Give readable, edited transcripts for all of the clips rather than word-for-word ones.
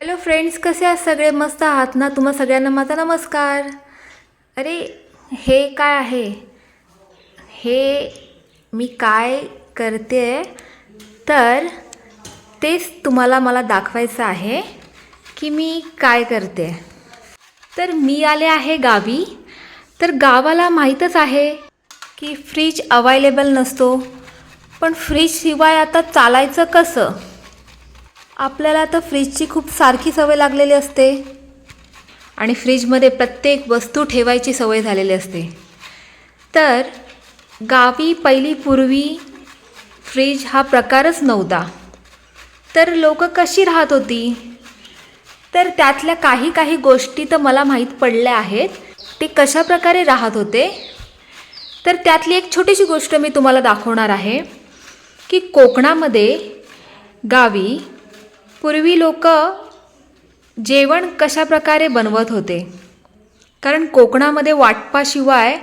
Hello friends, कसे आहात सगळे? मस्त आहात ना? तुम्हा सगळ्यांना माझा नमस्कार. अरे, हे काय आहे? हे मी काय करते तर तेच तुम्हाला मला दाखवायचं आहे की मी काय करते. तर मी आले आहे गावी. तर गावाला माहीतच आहे की फ्रीज अवेलेबल नसतो, पण फ्रीजशिवाय आता चालायचं कसं? आपल्याला आता फ्रीजची खूप सारखी सवय लागलेली असते आणि फ्रीजमध्ये प्रत्येक वस्तू ठेवायची सवय झालेली असते. तर गावी पूर्वी फ्रीज हा प्रकारच नव्हता. तर लोक कशी राहत होती? तर त्यातल्या काही गोष्टी तर मला माहीत पडल्या आहेत. ते कशा प्रकारे राहत होते, तर त्यातली एक छोटीशी गोष्ट मी तुम्हाला दाखवणार आहे की कोकणामध्ये गावी पूर्वी लोक जेवण कशा प्रकारे बनवत होते. कारण कोकणामध्ये वाटपाशिवाय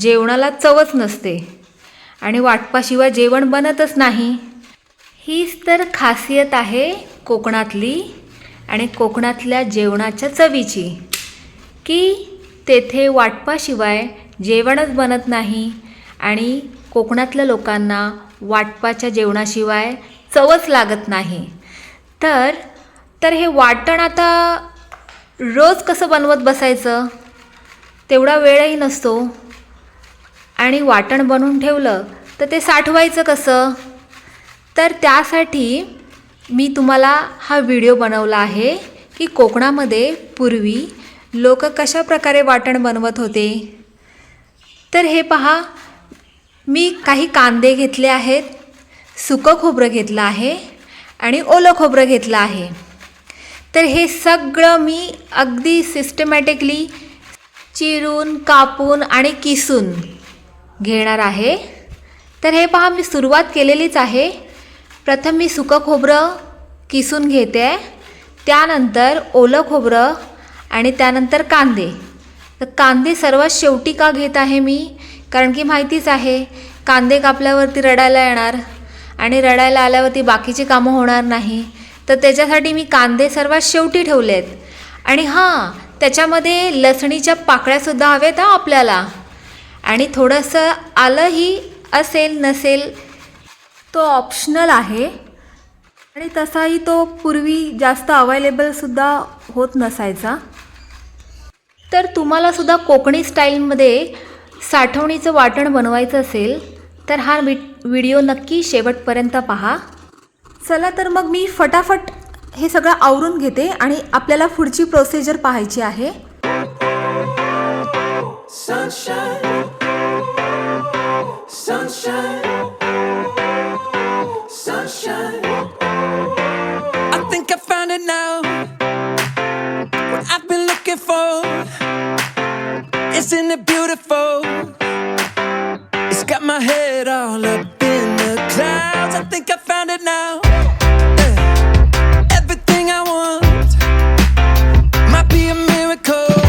जेवणाला चवच नसते आणि वाटपाशिवाय जेवण बनतच नाही. हीच तर खासियत आहे कोकणातली आणि कोकणातल्या जेवणाच्या चवीची, की तेथे वाटपाशिवाय जेवणच बनत नाही आणि कोकणातल्या लोकांना वाटपाच्या जेवणाशिवाय चवच लागत नाही. तर हे वाटण आता रोज कसं बनवत बसायचं? तेवढा वेळही नसतो आणि वाटण बनवून ठेवलं तर ते साठवायचं कसं? तर त्यासाठी मी तुम्हाला हा व्हिडिओ बनवला आहे की कोकणामध्ये पूर्वी लोक कशा प्रकारे वाटण बनवत होते. तर हे पहा, मी काही कांदे घेतले आहेत, सुकं खोबरं घेतलं आहे आणि ओलं खोबरं घेतलं आहे. तर हे सगळं मी अगदी सिस्टमॅटिकली चिरून, कापून आणि किसून घेणार आहे. तर हे पहा, मी सुरुवात केलेलीच आहे. प्रथम मी सुकं खोबरं किसून घेते, त्यानंतर ओलं खोबरं आणि त्यानंतर कांदे. तर कांदे सर्वात शेवटी का घेत आहे मी? कारण की माहितीच आहे, कांदे कापल्यावरती रडायला येणार आणि रडायला आल्यावरती बाकीची कामं होणार नाही. तर त्याच्यासाठी मी कांदे सर्वात शेवटी ठेवले आहेत. आणि हां, त्याच्यामध्ये लसणीच्या पाकळ्यासुद्धा हव्यात आपल्याला. आणि थोडंसं आलंही असेल नसेल तो ऑप्शनल आहे आणि तसाही तो पूर्वी जास्त अवेलेबलसुद्धा होत नसायचा. तर तुम्हालासुद्धा कोकणी स्टाईलमध्ये साठवणीचं वाटण बनवायचं असेल तर हा व्हिडिओ नक्की शेवटपर्यंत पहा. चला तर मग मी फटाफट हे सगळं आवरून घेते आणि आपल्याला पुढची प्रोसिजर पाहायची आहे. Sunshine, sunshine, sunshine. I think I found it now. What I've been looking for. Isn't it beautiful? It's got my head all up in the clouds. I think I found it now. Everything I want might be a miracle.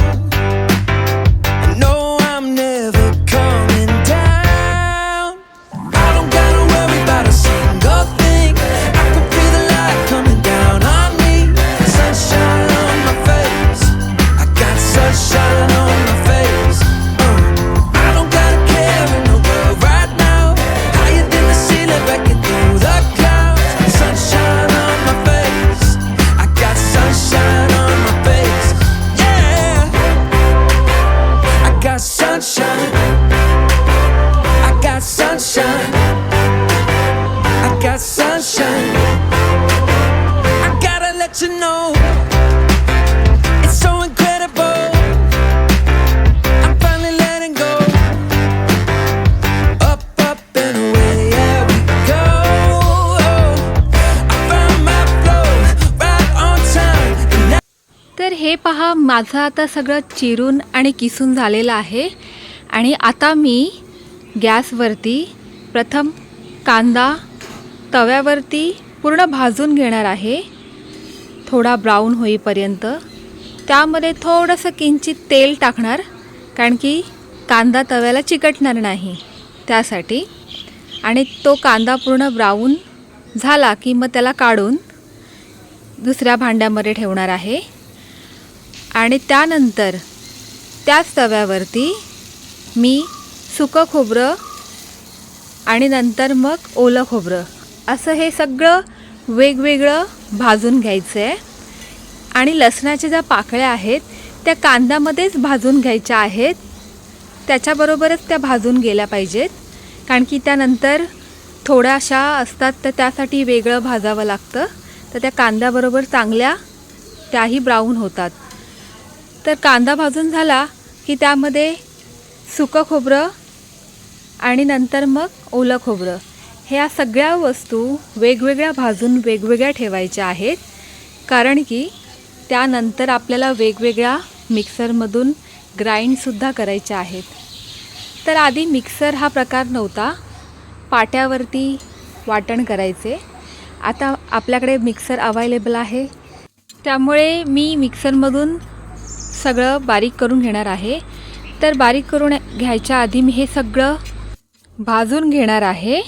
And no, I'm never coming down. I don't gotta worry about a single thing. I can feel the light coming down on me. Sunshine on my face. I got sunshine on my face. I don't gotta care in the world right now. Higher than the ceiling, breaking through the clouds. Sunshine on my face. I got sunshine on my face. Yeah, I got sunshine. I got sunshine. I got sunshine. I gotta let you know, it's so incredible. I'm finally letting go. Up, up and away, yeah we go. I found my flow right on time. And now तर हे पहा, माझं आता सगळं चिरून आणि किसून झालेलं आहे. आणि आता मी गॅसवरती प्रथम कांदा तव्यावरती पूर्ण भाजून घेणार आहे, थोडा ब्राऊन होईपर्यंत. त्यामध्ये थोडंसं किंचित तेल टाकणार, कारण की कांदा तव्याला चिकटणार नाही त्यासाठी. आणि तो कांदा पूर्ण ब्राऊन झाला की मग त्याला काढून दुसऱ्या भांड्यामध्ये ठेवणार आहे आणि त्यानंतर त्याच तव्यावरती मी सुकं खोबरं आणि नंतर मग ओलं खोबरं असं हे सगळं वेगवेगळं भाजून घ्यायचं आहे. आणि लसणाच्या ज्या पाकळ्या आहेत त्या कांद्यामध्येच भाजून घ्यायच्या आहेत, त्याच्याबरोबरच त्या भाजून गेल्या पाहिजेत, कारण की त्यानंतर थोड्याशा असतात तर त्यासाठी वेगळं भाजावं लागतं. तर त्या कांद्याबरोबर चांगल्या त्याही ब्राऊन होतात. तर कांदा भाजून झाला की त्यामध्ये सुकं खोबरं आणि नंतर मग ओलं खोबरं ह्या सगळ्या वस्तू वेगवेगळ्या भाजून वेगवेगळ्या ठेवायच्या आहेत, कारण की त्यानंतर आपल्याला वेगवेगळ्या मिक्सरमधून ग्राइंडसुद्धा करायच्या आहेत. तर आधी मिक्सर हा प्रकार नव्हता, पाट्यावरती वाटण करायचे. आता आपल्याकडे मिक्सर अवेलेबल आहे, त्यामुळे मी मिक्सरमधून सगळं बारीक करून घेणार आहे. तर बारीक करून घ्यायच्या आधी मी हे सगळं भाजून घेणार आहे.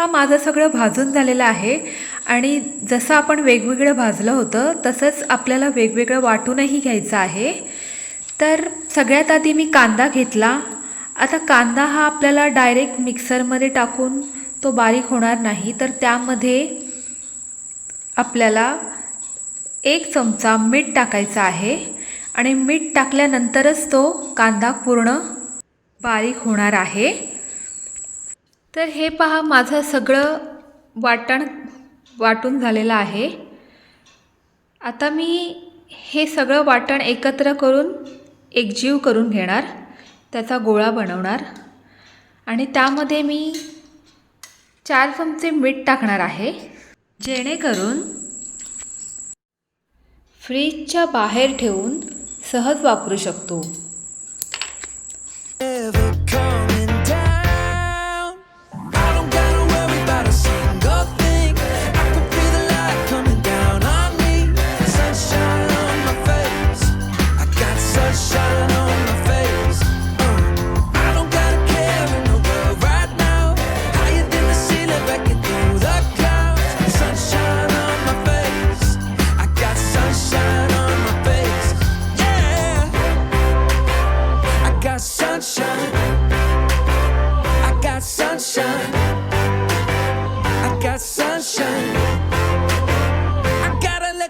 माझं सगळं भाजून झालेलं आहे आणि जसं आपण वेगवेगळं भाजलं होतं तसंच आपल्याला वेगवेगळं वाटूनही घ्यायचं आहे. तर सगळ्यात आधी मी कांदा घेतला. आता कांदा हा आपल्याला डायरेक्ट मिक्सरमध्ये टाकून तो बारीक होणार नाही, तर त्यामध्ये आपल्याला 1 चमचा मीठ टाकायचं आहे आणि मीठ टाकल्यानंतरच तो कांदा पूर्ण बारीक होणार आहे. तर हे पहा, माझं सगळं वाटून झालेलं आहे. आता मी हे सगळं वाटण एकत्र करून एकजीव करून घेणार, त्याचा गोळा बनवणार आणि त्यामध्ये मी 4 चमचे मीठ टाकणार आहे, जेणेकरून फ्रीजच्या बाहेर ठेवून सहज वापरू शकतो.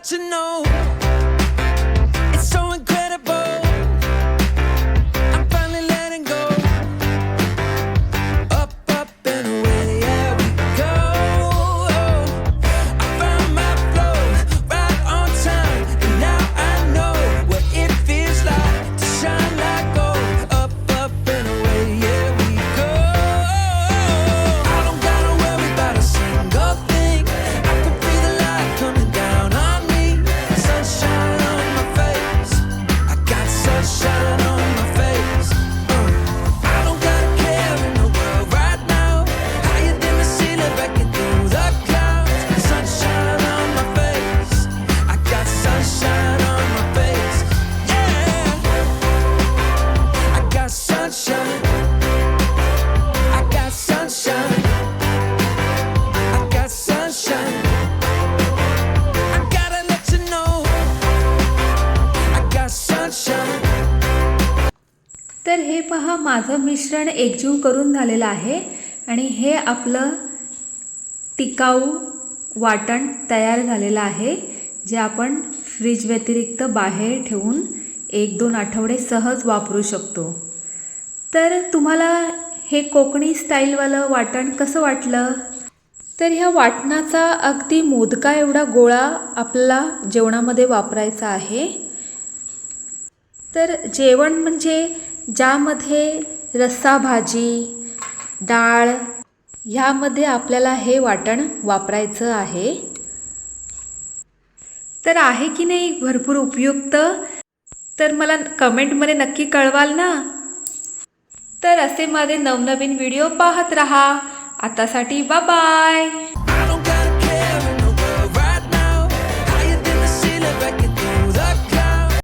You know, it's so incredible. I'm finally letting go. Up, up and away, yeah we go. I found my flow right on time, and now I know what it feels like to shine like gold. Up, up and away, yeah we go. I don't gotta worry about a single thing. I can feel the light coming down on me. Sunshine on my face, I got sunshine on my face. I don't got a care in the world right now. Higher than the ceiling, breaking through the clouds. Sunshine on my face, I got sunshine on my face. Yeah, I got sunshine, I got sunshine, I got sunshine. I gotta let you know, I got sunshine. तर हे पहा, माझं मिश्रण एकजीव करून झालेलं आहे आणि हे आपलं टिकाऊ वाटण तयार झालेलं आहे, जे आपण फ्रीज व्यतिरिक्त बाहेर ठेवून 1-2 आठवडे सहज वापरू शकतो. तर तुम्हाला हे कोकणी स्टाईलवालं वाटण कसं वाटलं? तर ह्या वाटणाचा अगदी मोदका एवढा गोळा आपल्याला जेवणामध्ये वापरायचा आहे. तर जेवण म्हणजे ज्यामध्ये रस्सा भाजी, डाळ ह्यामध्ये आपल्याला हे वाटण वापरायचं आहे. तर आहे की नाही भरपूर उपयुक्त, तर मला कमेंटमध्ये नक्की कळवाल ना. तर असे माझे नवनवीन व्हिडिओ पाहत राहा. आतासाठी बाय.